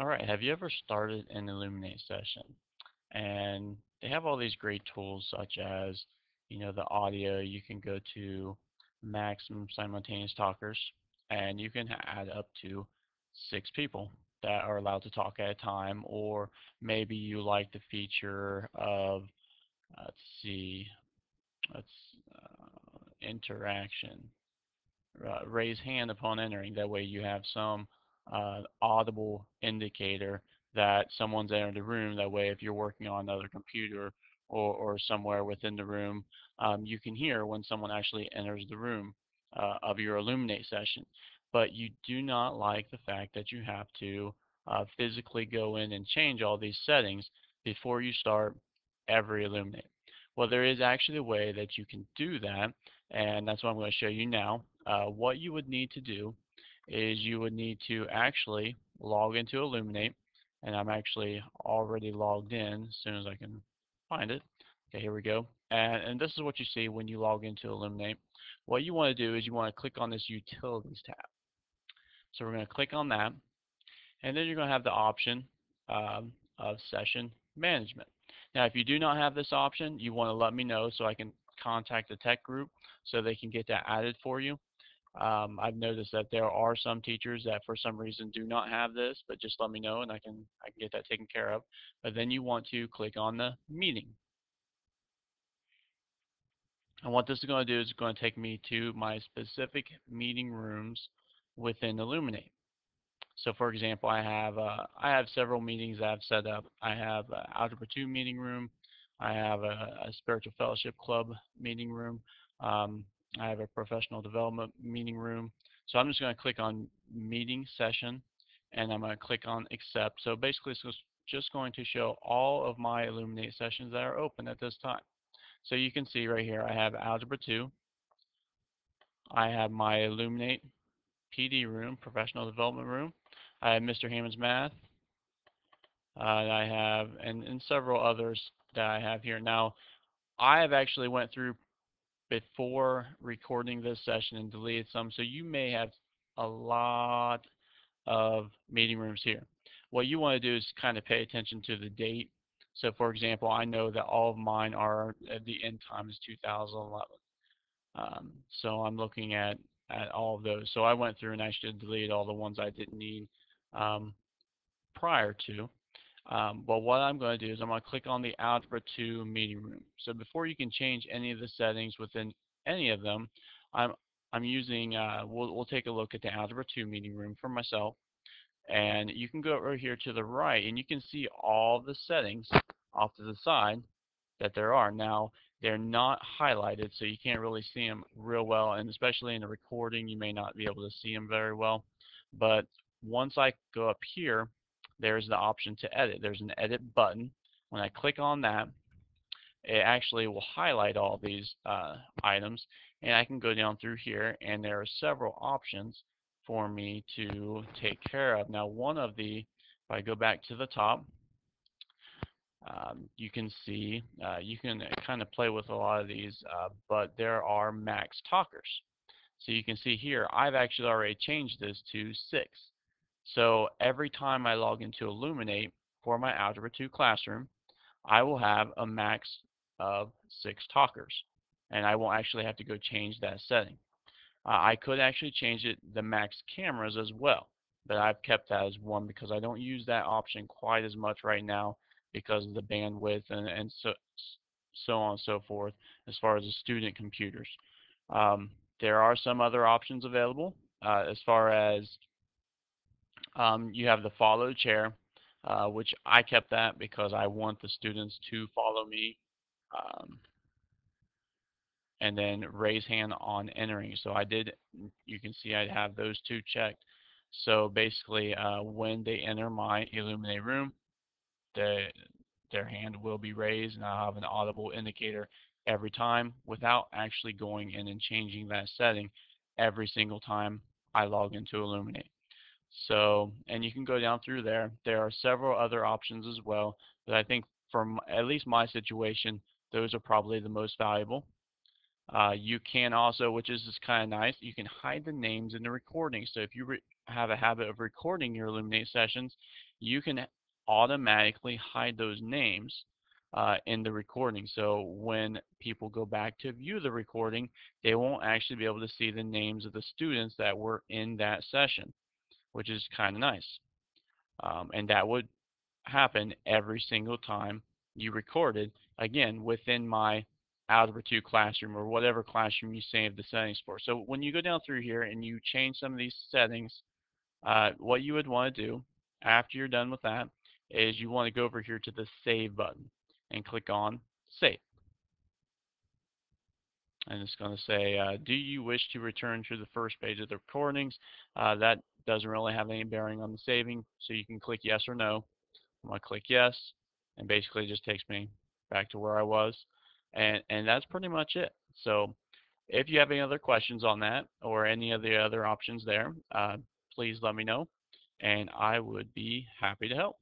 All right, have you ever started an Illuminate session? And they have all these great tools such as, the audio. You can go to maximum simultaneous talkers, and you can add up to 6 people that are allowed to talk at a time. Or maybe you like the feature of, let's see, let's interaction. Raise hand upon entering. That way you have some audible indicator that someone's entered the room. That way if you're working on another computer or somewhere within the room, you can hear when someone actually enters the room of your Illuminate session. But you do not like the fact that you have to physically go in and change all these settings before you start every Illuminate. Well, there is actually a way that you can do that, and that's what I'm going to show you now. What you would need to do is you would need to actually log into Illuminate, and I'm actually already logged in as soon as I can find it. Okay, here we go. And this is what you see when you log into Illuminate. What you want to do is you want to click on this Utilities tab. So we're going to click on that, and then you're going to have the option of Session Management. Now, if you do not have this option, you want to let me know so I can contact the tech group so they can get that added for you. I've noticed that there are some teachers that for some reason do not have this, but just let me know and I can get that taken care of. But then you want to click on the meeting. And what this is going to do is it's going to take me to my specific meeting rooms within Illuminate. So for example, I have several meetings that I've set up. I have an Algebra 2 meeting room. I have a Spiritual Fellowship Club meeting room. Um, I have a Professional Development meeting room. So I'm just going to click on Meeting Session, and I'm going to click on Accept. So basically, it's just going to show all of my Illuminate sessions that are open at this time. So you can see right here, I have Algebra 2. I have my Illuminate PD room, Professional Development room. I have Mr. Hammond's Math. I have, and several others that I have here. Now, I have actually went through before recording this session and deleted some, so you may have a lot of meeting rooms here. What you want to do is kind of pay attention to the date. So, for example, I know that all of mine are the end time is 2011. So I'm looking at all of those. So I went through and actually deleted all the ones I didn't need um, prior to. But what I'm going to do is I'm going to click on the Algebra 2 meeting room. So before you can change any of the settings within any of them, I'm I'm using, we'll take a look at the Algebra 2 meeting room for myself. And you can go over here to the right and you can see all the settings off to the side that there are. Now, they're not highlighted, so you can't really see them real well, and especially in the recording, you may not be able to see them very well. But once I go up here, there's the option to edit. There's an edit button. When I click on that, it actually will highlight all these items, and I can go down through here, and there are several options for me to take care of. Now, if I go back to the top, you can see, you can kind of play with a lot of these, but there are max talkers. So you can see here, I've actually already changed this to 6. So every time I log into Illuminate for my Algebra 2 classroom, I will have a max of 6 talkers, and I won't actually have to go change that setting. I could actually change the max cameras as well, but I've kept that as 1 because I don't use that option quite as much right now because of the bandwidth and so on and so forth as far as the student computers. There are some other options available as far as you have the follow chair, which I kept that because I want the students to follow me. Um, and then raise hand on entering. So you can see I have those 2 checked. So basically, when they enter my Illuminate room, the, their hand will be raised, and I'll have an audible indicator every time without actually going in and changing that setting every single time I log into Illuminate. So, and you can go down through there. There are several other options as well, but I think from at least my situation, those are probably the most valuable. You can also, which is just kind of nice, you can hide the names in the recording. So if you have a habit of recording your Illuminate sessions, you can automatically hide those names in the recording. So when people go back to view the recording, they won't actually be able to see the names of the students that were in that session, which is kind of nice. And that would happen every single time you recorded, again, within my Algebra 2 classroom or whatever classroom you save the settings for. So when you go down through here and you change some of these settings, what you would want to do after you're done with that is you want to go over here to the Save button and click on Save. And it's going to say, do you wish to return to the first page of the recordings? That doesn't really have any bearing on the saving, so you can click yes or no. I'm going to click yes, and basically it just takes me back to where I was. And that's pretty much it. So if you have any other questions on that or any of the other options there, please let me know, and I would be happy to help.